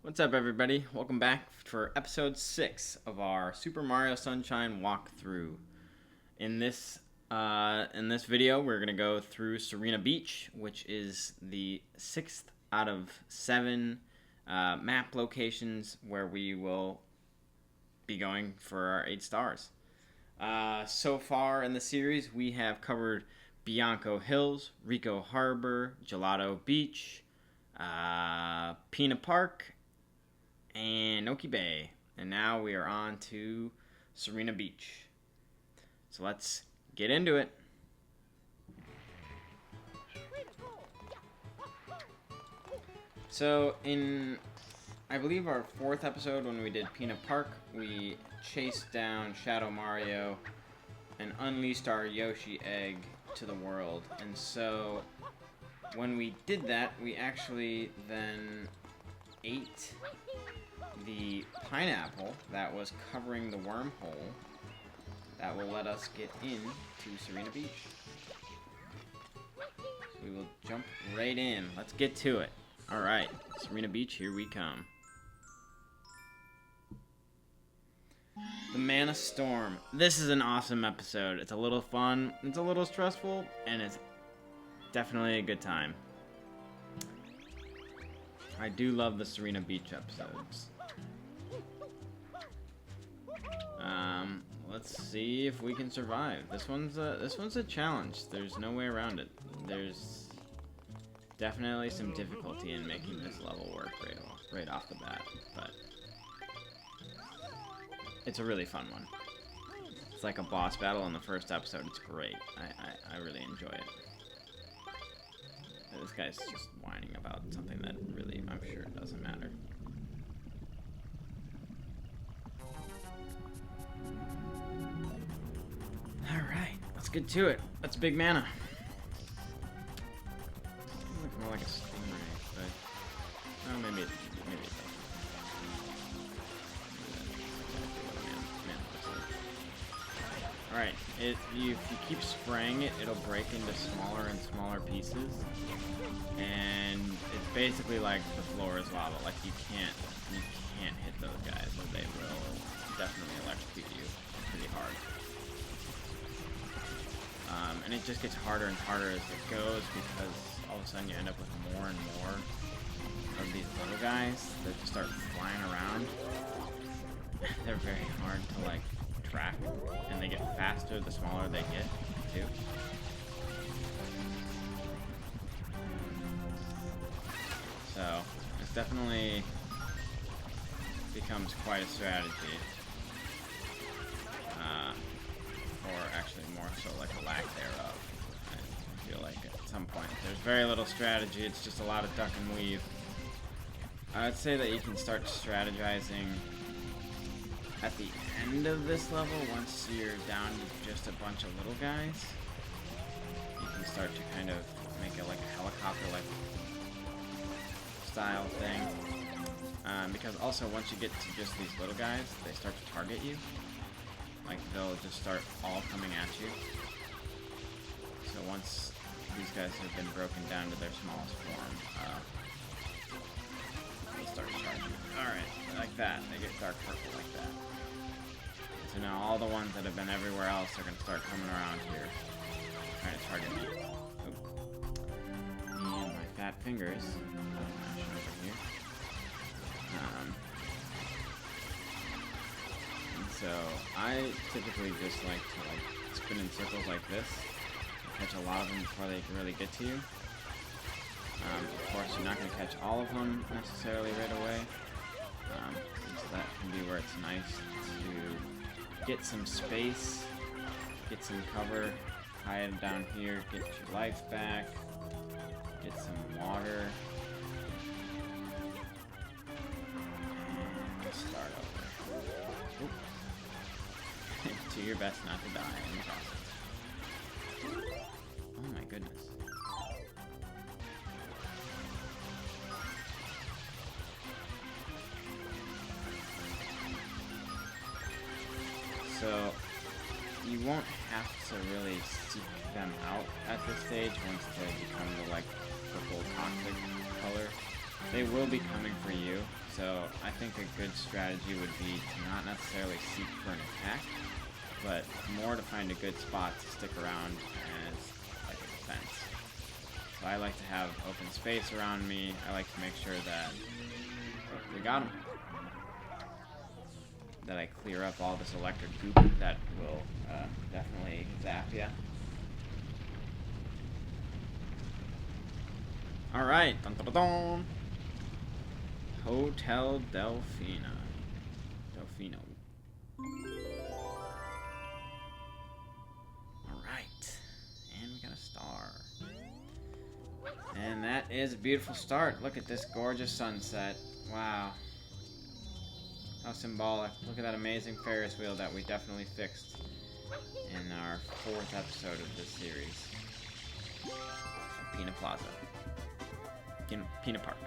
What's up, everybody? Welcome back for episode 6 of our Super Mario Sunshine walkthrough. In this video, we're gonna go through Sirena Beach, which is the 6th out of 7 map locations where we will be going for our 8 stars. So far in the series, we have covered Bianco Hills, Rico Harbor, Gelato Beach, Pina Park, and Oki Bay. And now we are on to Sirena Beach. So let's get into it. So in, I believe, our 4th episode when we did Pina Park, we chased down Shadow Mario and unleashed our Yoshi egg to the world. And so when we did that, we actually then ate the pineapple that was covering the wormhole that will let us get into Sirena Beach. So we will jump right in. Let's get to it. Alright, Sirena Beach, here we come. The Mana Storm. This is an awesome episode. It's a little fun, it's a little stressful, and it's definitely a good time. I do love the Sirena Beach episodes. Let's see if we can survive. This one's a challenge. There's no way around it. There's definitely some difficulty in making this level work right off the bat, but it's a really fun one. It's like a boss battle in the first episode. It's great. I really enjoy it. This guy's just whining about something that really, I'm sure, doesn't matter. Alright, let's get to it. That's big mana. It looks more like a stingray, but... oh, maybe it doesn't. Alright, if you keep spraying it, it'll break into smaller and smaller pieces. And it's basically like the floor is lava. Like you can't hit those guys, or they will definitely electrocute you pretty hard. And it just gets harder and harder as it goes, because all of a sudden you end up with more and more of these little guys that just start flying around. They're very hard to like track, and they get faster the smaller they get too. So it's definitely becomes quite a strategy, or actually more so like a lack thereof. I feel like at some point there's very little strategy. It's just a lot of duck and weave. I would say that you can start strategizing at the end of this level. Once you're down to just a bunch of little guys, you can start to kind of make it like a helicopter-like style thing. Because also once you get to just these little guys, they start to target you. Like they'll just start all coming at you. So once these guys have been broken down to their smallest form, they'll start charging. Alright, like that. They get dark purple like that. So now all the ones that have been everywhere else are going to start coming around here, trying to target me. Oh. And my fat fingers. Over here. And so I typically just like to spin in circles like this, catch a lot of them before they can really get to you. Of course, you're not going to catch all of them necessarily right away. So that can be where it's nice to get some space, get some cover, hide down here, get your life back, get some water, and start over. Oop. Do your best not to die in the process. Oh my goodness. So you won't have to really seek them out at this stage once they become the like purple toxic color. they will be coming for you. So I think a good strategy would be to not necessarily seek for an attack, but more to find a good spot to stick around as like a defense. So I like to have open space around me. I like to make sure that we got him. That I clear up all this electric goop that will definitely zap ya. All right, dun, dun, dun, dun. Hotel Delfino. All right, and we got a star. And that is a beautiful start. Look at this gorgeous sunset. Wow. How symbolic. Look at that amazing Ferris wheel that we definitely fixed in our 4th episode of this series. At Pina Plaza. Pina Park.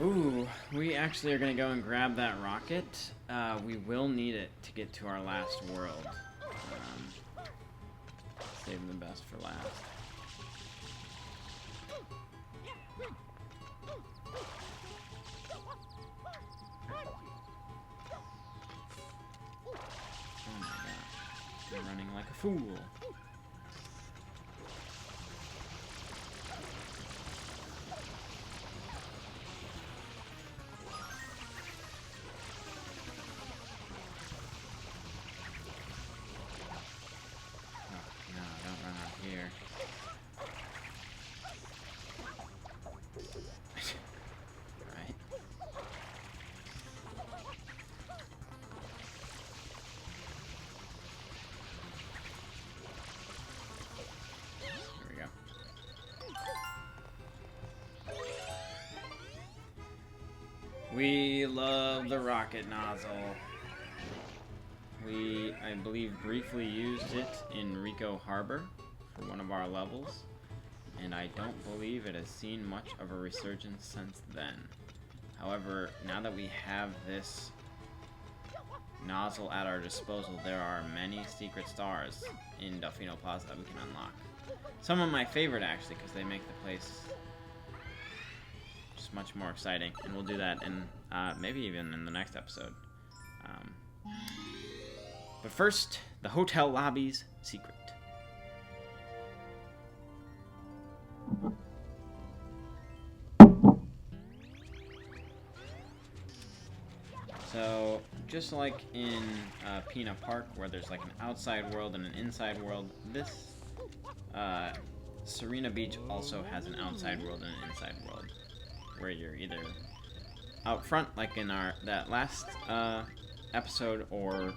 Ooh, we actually are going to go and grab that rocket. We will need it to get to our last world. Saving the best for last. Oh my god. I'm running like a fool. We love the rocket nozzle. We, I believe, briefly used it in Rico Harbor for one of our levels, and I don't believe it has seen much of a resurgence since then. However, now that we have this nozzle at our disposal, there are many secret stars in Delfino Plaza that we can unlock. Some of my favorite, actually, because they make the place much more exciting, and we'll do that in maybe even in the next episode. But first, the hotel lobby's secret. So, just like in Pina Park, where there's like an outside world and an inside world, this Sirena Beach also has an outside world and an inside world, where you're either out front, like in that last episode, or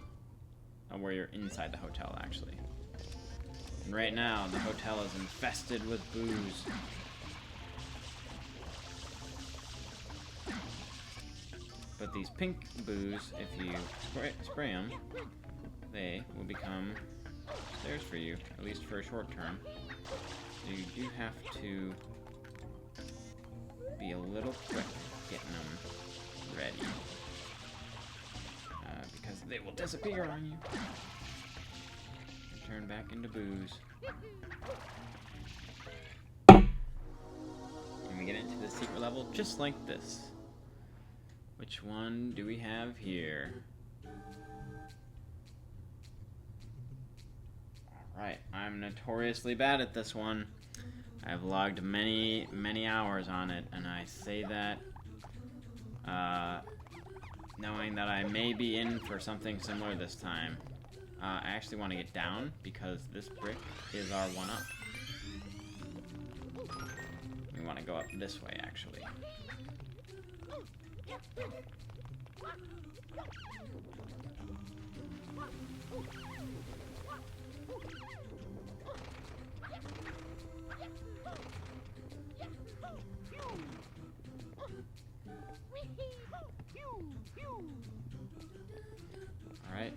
where you're inside the hotel, actually. And right now, the hotel is infested with booze. But these pink boos, if you spray them, they will become stairs for you, at least for a short term. So you do have to be a little quick getting them ready, because they will disappear on you and turn back into booze. And we get into the secret level just like this. Which one do we have here? Alright, I'm notoriously bad at this one. I've logged many, many hours on it, and I say that knowing that I may be in for something similar this time. I actually want to get down, because this brick is our one-up. We want to go up this way, actually. Alright.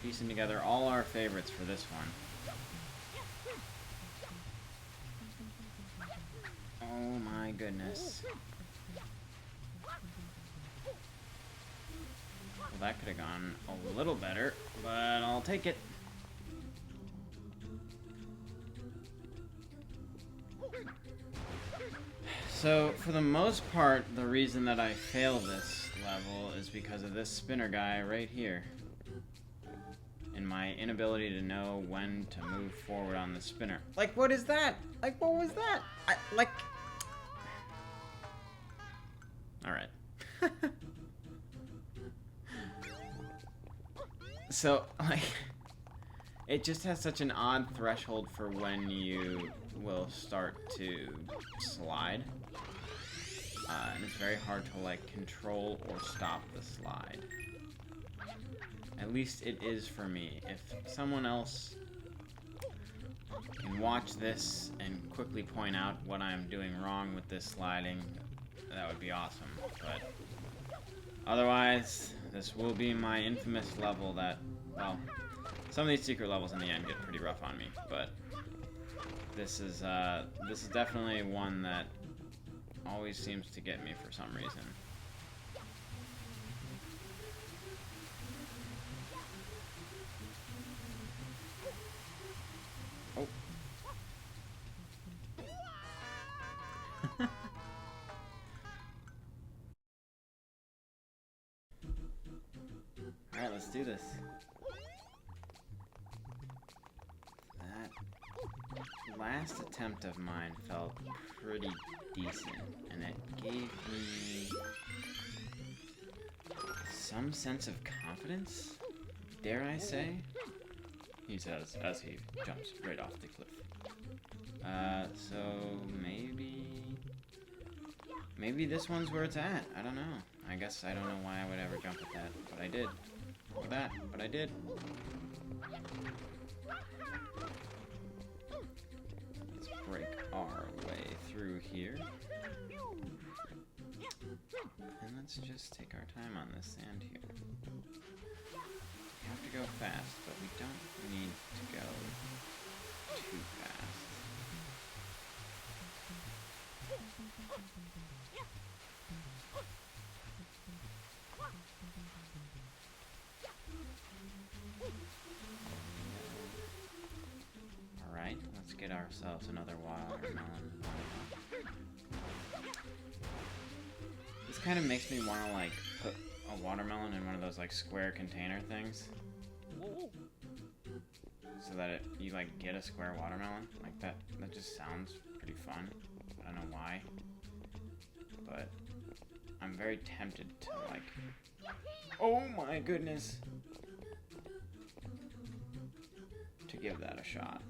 Piecing together all our favorites for this one. Oh my goodness. that could have gone a little better, but I'll take it. So, for the most part, the reason that I fail this level is because of this spinner guy right here. And my inability to know when to move forward on the spinner. Like, what is that? Like, what was that? Alright. So, like, it just has such an odd threshold for when you will start to slide. And it's very hard to, like, control or stop the slide. At least it is for me. If someone else can watch this and quickly point out what I'm doing wrong with this sliding, that would be awesome. But otherwise, this will be my infamous level that, well, some of these secret levels in the end get pretty rough on me, but this is definitely one that always seems to get me for some reason. Oh. Alright, let's do this. That last attempt of mine felt pretty decent, and it gave me some sense of confidence, dare I say? He says as he jumps right off the cliff. So maybe this one's where it's at. I don't know. I guess I don't know why I would ever jump at that, but I did. Or that, but I did. Let's break our way through here. And let's just take our time on this sand here. We have to go fast, but we don't need to go too fast. Alright, let's get ourselves another watermelon. This kind of makes me want to, like, put a watermelon in one of those, like, square container things. So that you, like, get a square watermelon. Like, that just sounds pretty fun. I don't know why. But I'm very tempted to, like... Oh my goodness! To give that a shot.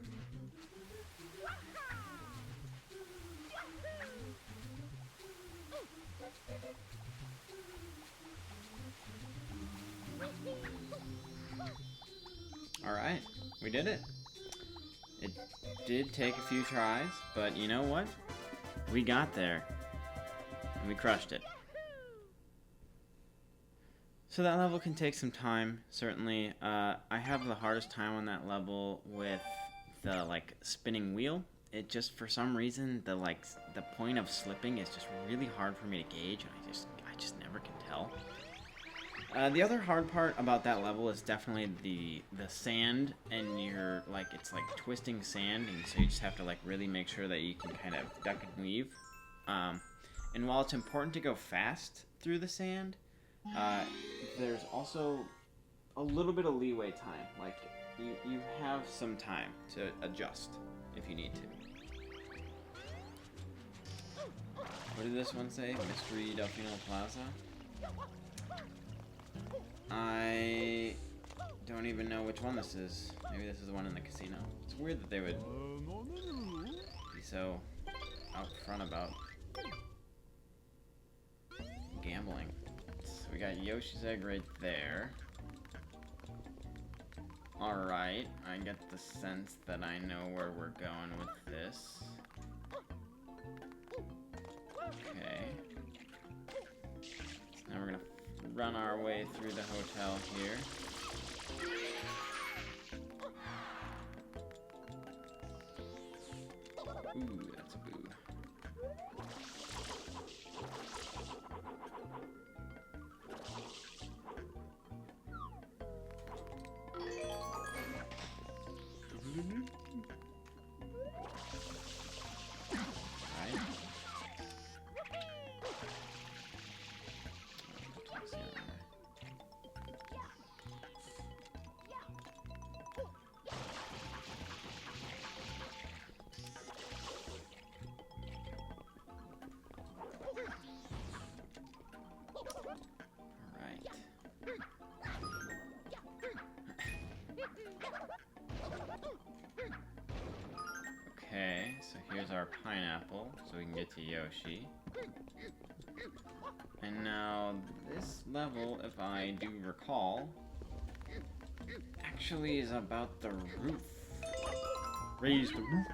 Alright, we did it. It did take a few tries, but you know what? We got there. And we crushed it. So that level can take some time, certainly. I have the hardest time on that level with the, like, spinning wheel. It just, for some reason, the point of slipping is just really hard for me to gauge, and I just never can tell. The other hard part about that level is definitely the sand, and it's like twisting sand, and so you just have to, like, really make sure that you can kind of duck and weave. And while it's important to go fast through the sand, there's also a little bit of leeway time. Like, you have some time to adjust if you need to. What did this one say? Mystery Delfino Plaza? I don't even know which one this is. Maybe this is the one in the casino. It's weird that they would be so out front about gambling. So we got Yoshi's Egg right there. Alright, I get the sense that I know where we're going with this. Okay. So now we're gonna run our way through the hotel here. Ooh, that's a boo. Okay, so here's our pineapple, so we can get to Yoshi. And now, this level, if I do recall, actually is about the roof. Raise the roof.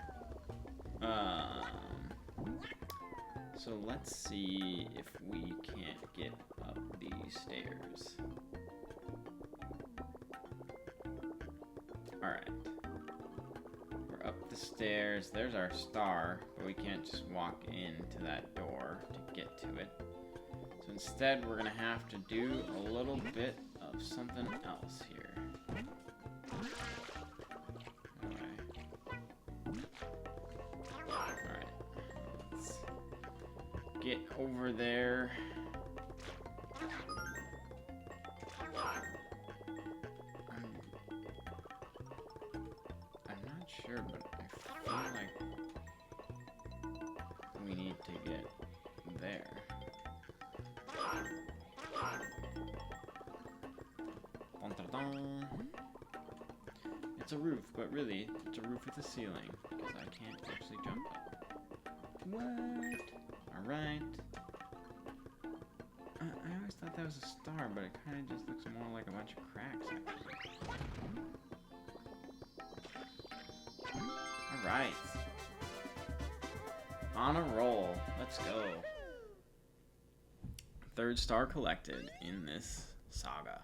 So let's see if we can't get up these stairs. Alright. We're up the stairs. There's our star, but we can't just walk into that door to get to it. So instead, we're gonna have to do a little bit of something else here. Alright. Let's get over there. I'm not sure, but I feel like we need to get there. Dun, dun, dun. It's a roof, but really, it's a roof with a ceiling, because I can't actually jump up. What? Alright. I always thought that was a star, but it kind of just looks more like a bunch of cracks, actually. Alright. On a roll. Let's go. Third star collected in this saga.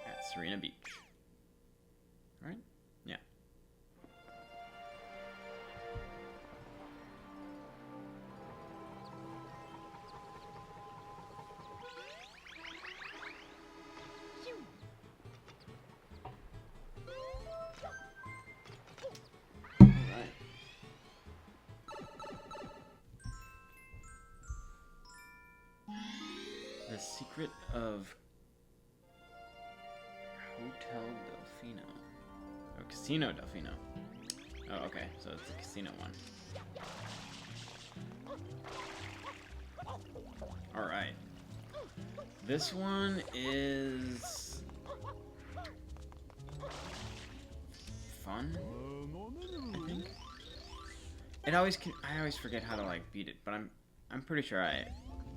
At Sirena Beach. Right? Yeah. The Secret of Hotel Delfino. Oh, Casino Delfino. Oh, okay. So it's the casino one. Alright. This one is fun, I think. I always forget how to like beat it, but I'm pretty sure I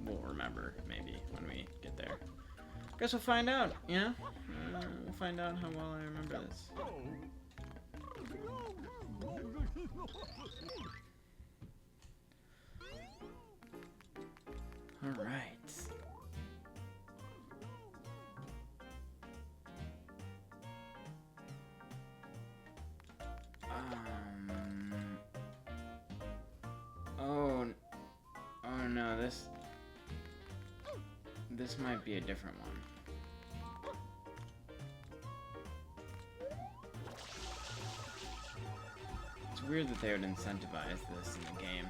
will remember maybe when we get there. Guess we'll find out, you know? We'll find out how well I remember this. Alright. Oh no, this might be a different one. It's weird that they would incentivize this in the game.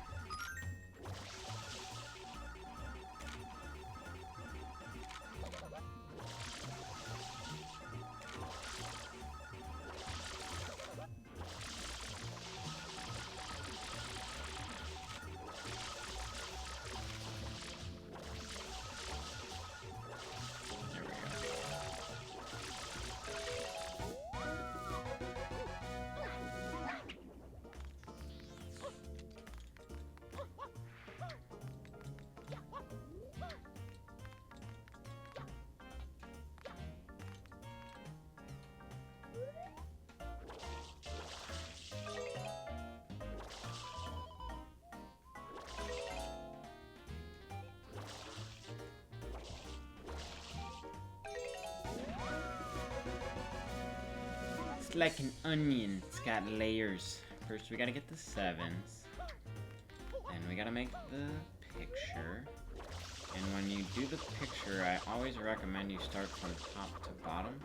It's like an onion. It's got layers. First we gotta get the 7s. Then we gotta make the picture. And when you do the picture, I always recommend you start from top to bottom.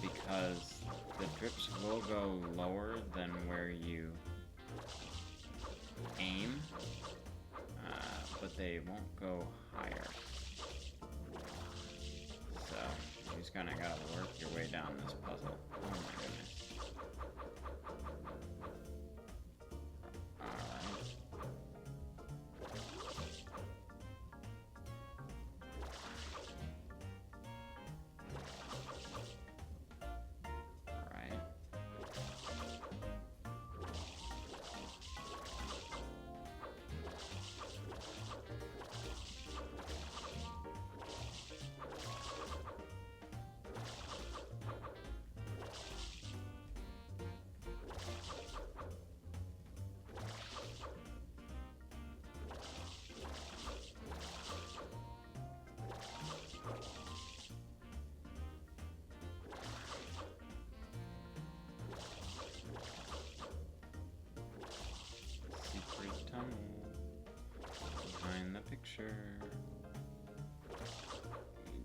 Because the drips will go lower than where you aim. But they won't go higher. So, you just kinda gotta work your way down this puzzle. Oh my goodness. Alright. sure.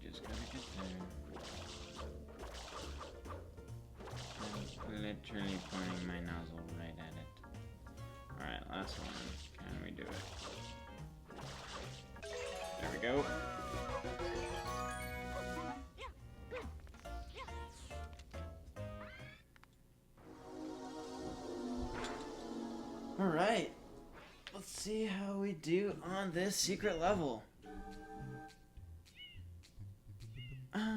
You just gotta get there. I'm literally pointing my nozzle right at it. Alright, last one. Can we do it? There we go. Alright. Let's see how we do on this secret level. I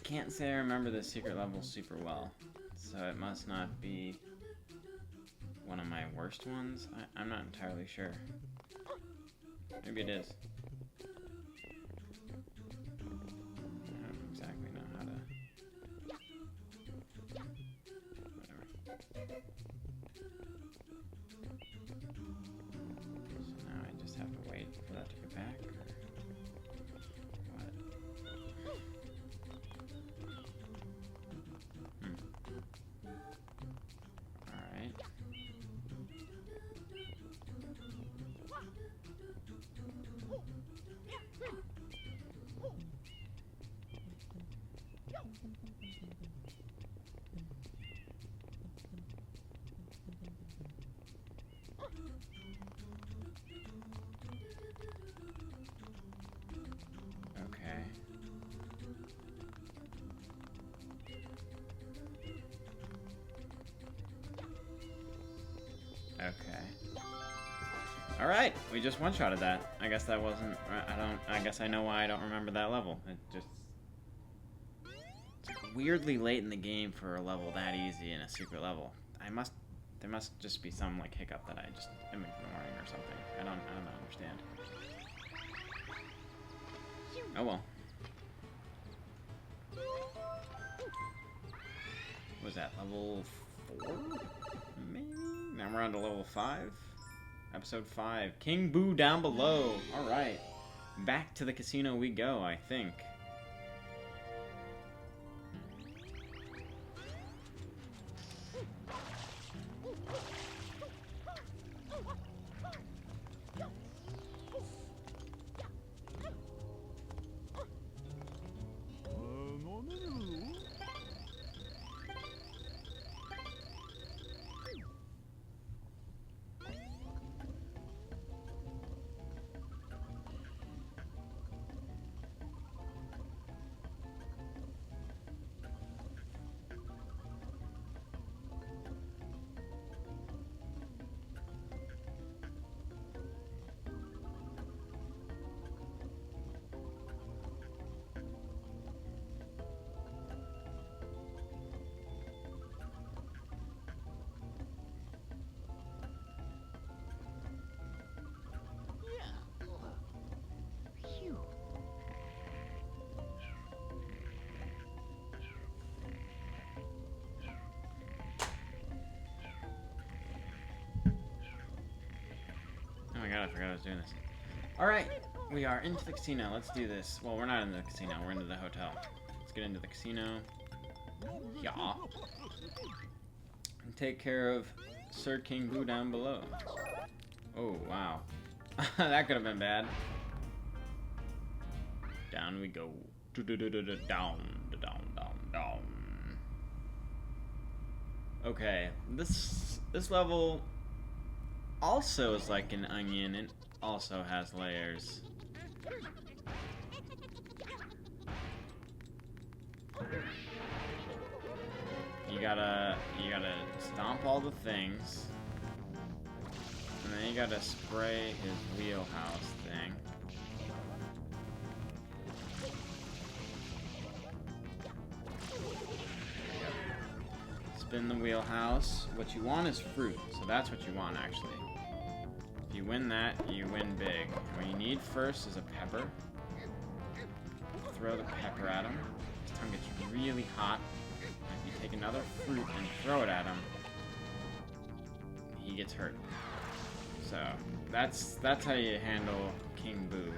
can't say I remember this secret level super well, so it must not be one of my worst ones. I'm not entirely sure. Maybe it is. I don't exactly know how to... Whatever. So now I just have to wait for that to go back? What? Alright. Okay. Okay. Alright, we just one-shotted that. I guess that wasn't... I guess I know why I don't remember that level. It just... It's weirdly late in the game for a level that easy in a secret level. There must just be some, like, hiccup that I just am ignoring or something. I don't understand. Oh well. What was that, level 4? Maybe? Now we're on to level 5? Episode 5. King Boo down below. Alright. Back to the casino we go, I think. Oh my god, I forgot I was doing this. Alright, we are into the casino. Let's do this. Well, we're not in the casino. We're into the hotel. Let's get into the casino. Yeah. And take care of Sir King Boo down below. Oh, wow. That could have been bad. Down we go. Down, down, down, down. Okay, this level also is like an onion and also has layers. You gotta stomp all the things, and then you gotta spray his wheelhouse thing. Spin the wheelhouse. What you want is fruit, so that's what you want actually. If you win that, you win big. What you need first is a pepper. Throw the pepper at him. His tongue gets really hot. If you take another fruit and throw it at him, he gets hurt. So that's how you handle King Boo.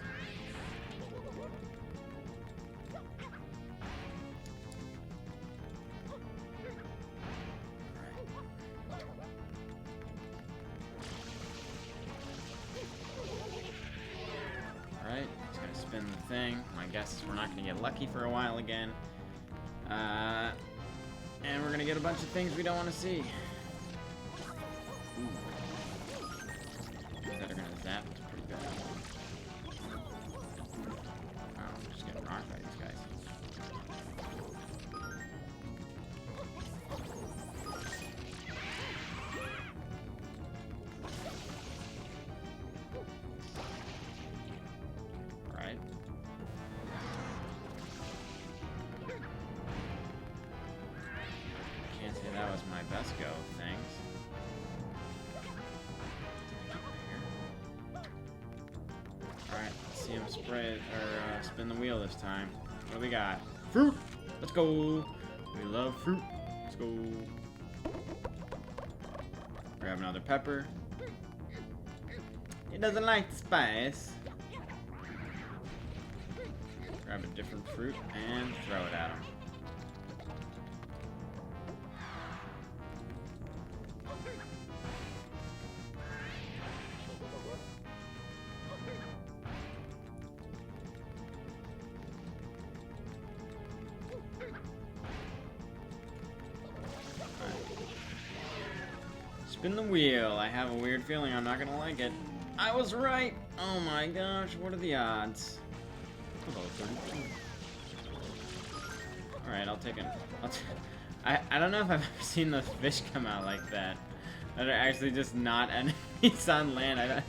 spin the thing. My guess is we're not going to get lucky for a while again. And we're going to get a bunch of things we don't want to see. Ooh. That are going to zap. It's pretty bad. Wow, I'm just getting rocked by these guys. Right. Can't say that was my best go of things. Alright, let's see him spray it, or spin the wheel this time. What do we got? Fruit! Let's go! We love fruit. Let's go. Grab another pepper. He doesn't like spice. Grab a different fruit and throw it at him. Spin the wheel. I have a weird feeling I'm not gonna like it. I was right! Oh my gosh, what are the odds? Alright, I'll take it. I don't know if I've ever seen those fish come out like that. That are actually just not enemies on land.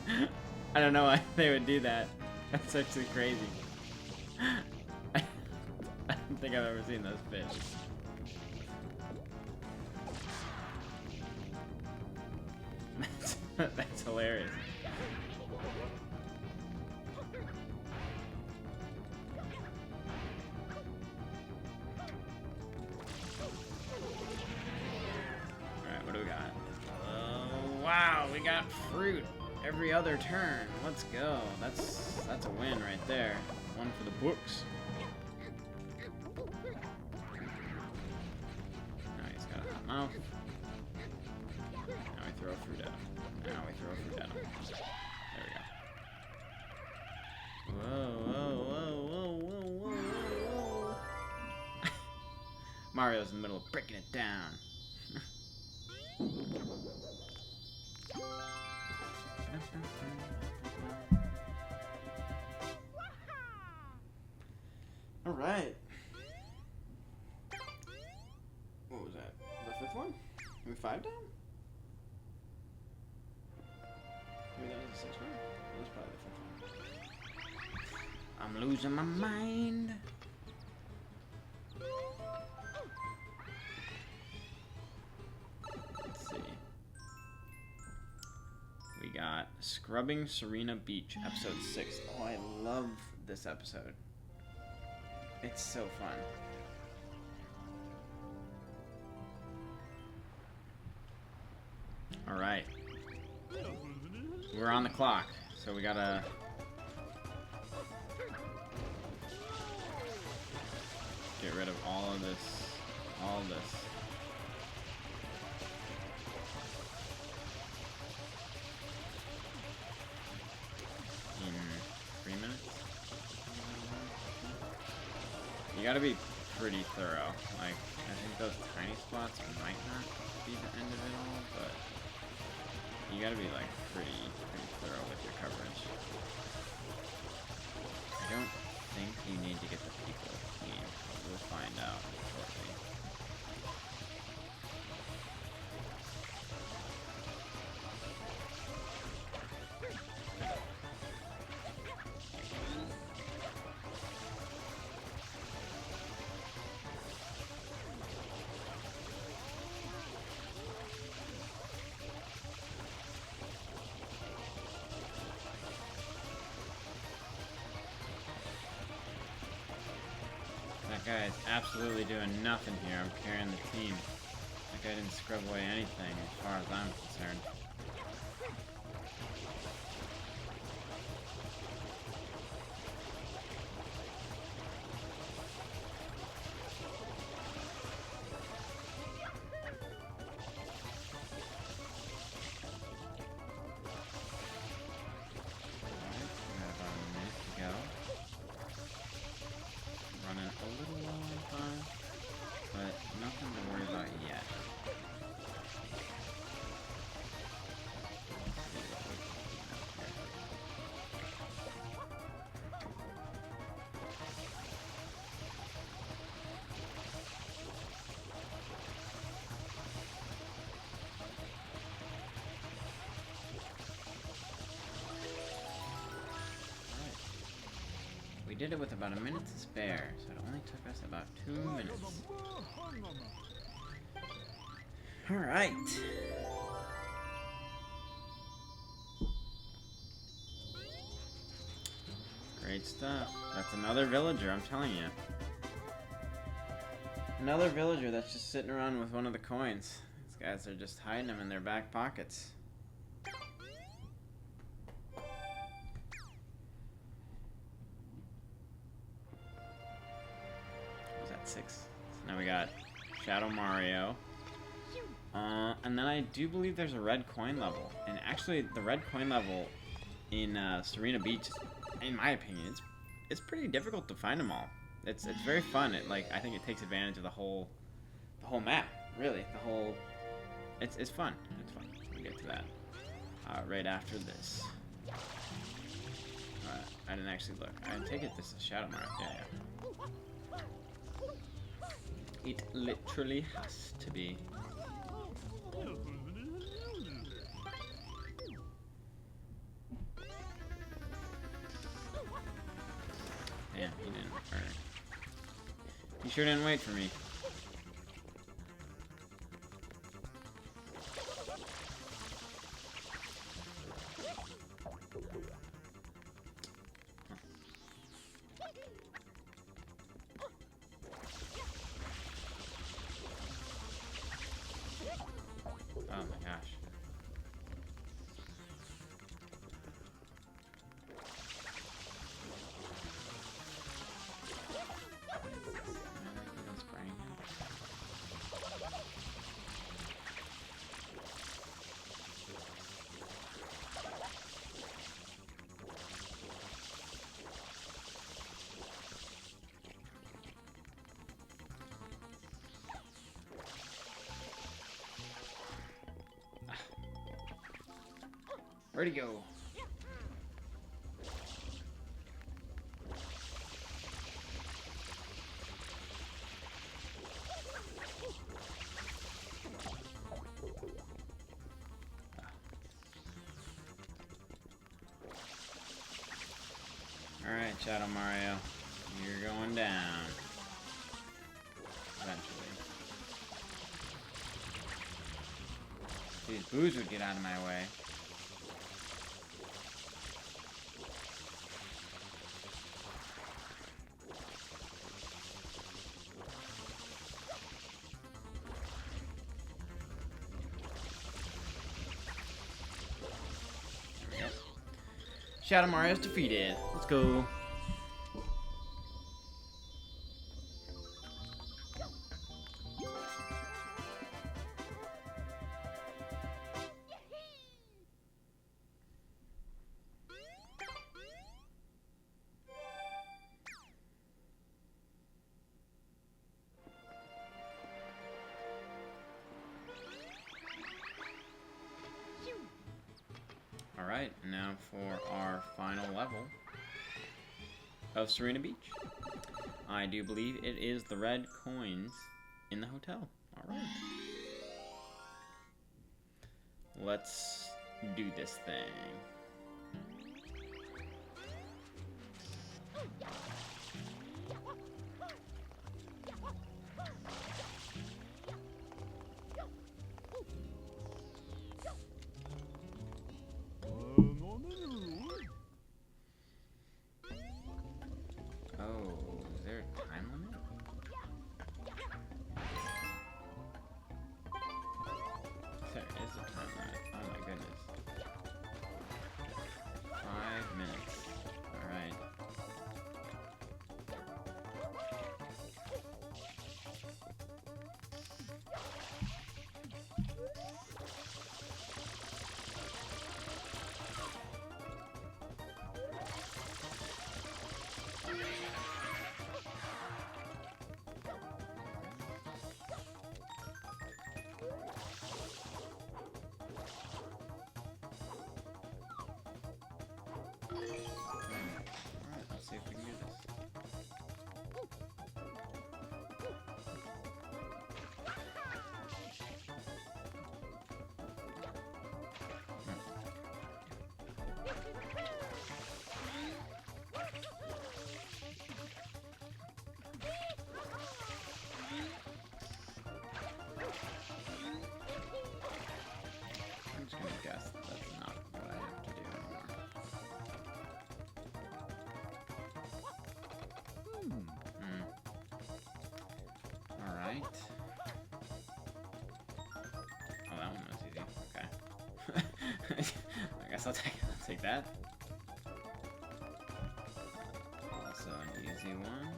I don't know why they would do that. That's actually crazy. I don't think I've ever seen those fish. That's hilarious. Alright, what do we got? Wow, we got fruit every other turn. Let's go. That's a win right there. One for the books. Now he's got a hot mouth. Now we throw fruit at him. Now we throw fruit at him. There we go. Whoa, whoa, whoa, whoa, whoa, whoa, whoa, whoa. Mario's in the middle of breaking it down. Alright. What was that? The fifth one? Are we 5 down? Maybe that was the 6th one? That was probably the 5th one. I'm losing my mind. Let's see. We got Scrubbing Sirena Beach, episode 6. Oh, I love this episode. It's so fun. Alright. We're on the clock, so we gotta... get rid of all of this. All of this. In 3 minutes? You gotta be pretty thorough. Like, I think those tiny spots might not be the end of it all, but you gotta be like pretty thorough with your coverage. I don't think you need to get the people clean. We'll find out shortly. That guy is absolutely doing nothing here. I'm carrying the team. That guy didn't scrub away anything as far as I'm concerned. Alright, we got about a minute to go. did it with about a minute to spare, so it only took us about 2 minutes. Alright. Great stuff. That's another villager, I'm telling you. Another villager that's just sitting around with one of the coins. These guys are just hiding them in their back pockets. Was that 6? So now we got Shadow Mario. And then I do believe there's a red coin level. And actually, the red coin level in Sirena Beach, in my opinion, it's pretty difficult to find them all. It's very fun. I think it takes advantage of the whole map. Really, it's fun. It's fun. We'll get to that right after this. I didn't actually look. I take it this is Shadow Mario. Yeah. It literally has to be. Damn, he didn't. He sure didn't wait for me. Oh my gosh. Where'd he go? Alright, Shadow Mario. You're going down. Eventually. These boos would get out of my way. Shadow Mario's defeated. Let's go. Alright, now for our final level of Sirena Beach. I do believe it is the red coins in the hotel. Alright. Let's do this thing. See if we can do this. I guess I'll take that. Also an easy one.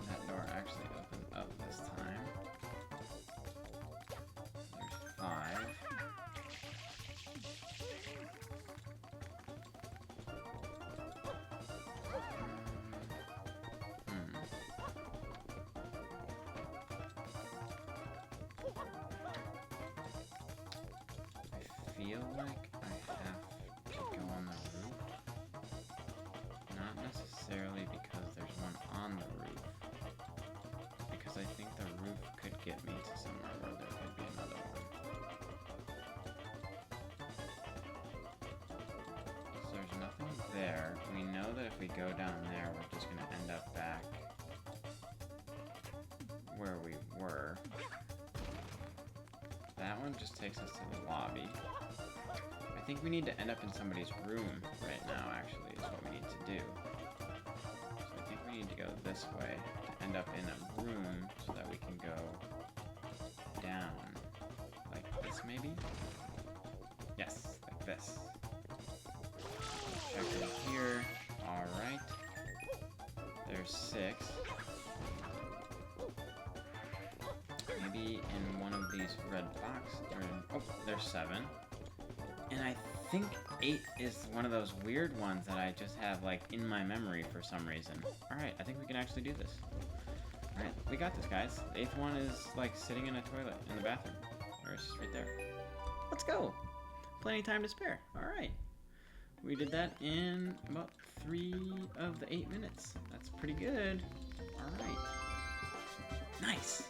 That door actually opened up this time. There's 5. I feel like I have to go on the roof. Not necessarily because there's one on the roof. Because I think the roof could get me to somewhere where there could be another one. So there's nothing there. We know that if we go down there, we're just going to end up back where we were. That one just takes us to the lobby. I think we need to end up in somebody's room right now, actually, is what we need to do. So I think we need to go this way to end up in a room so that we can go down. Like this, maybe? Yes, like this. Check in here. Alright. There's 6. Maybe in one of these red boxes. Oh, there's 7. And I think 8 is one of those weird ones that I just have, like, in my memory for some reason. Alright, I think we can actually do this. Alright, we got this, guys. The 8th one is, like, sitting in a toilet in the bathroom. Or it's just right there. Let's go! Plenty of time to spare. Alright. We did that in about 3 of the 8 minutes. That's pretty good. Alright. Nice!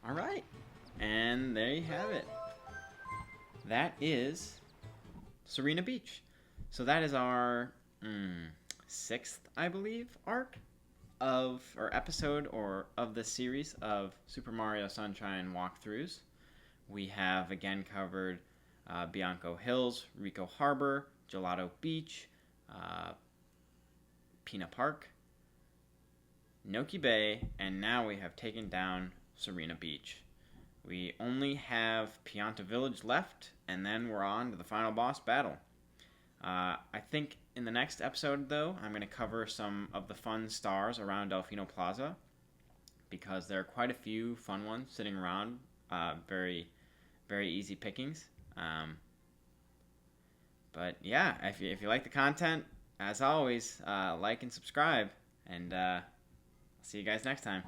Alright, and there you have it. That is Sirena Beach. So that is our 6th, I believe, arc of, or episode, or of the series of Super Mario Sunshine walkthroughs. We have again covered Bianco Hills, Rico Harbor, Gelato Beach, Pina Park, Noki Bay, and now we have taken down Sirena Beach. We only have Pianta Village left, and then we're on to the final boss battle. I think in the next episode, though, I'm going to cover some of the fun stars around Delfino Plaza, because there are quite a few fun ones sitting around, very, very easy pickings. But yeah, if you like the content, as always, like and subscribe, and see you guys next time.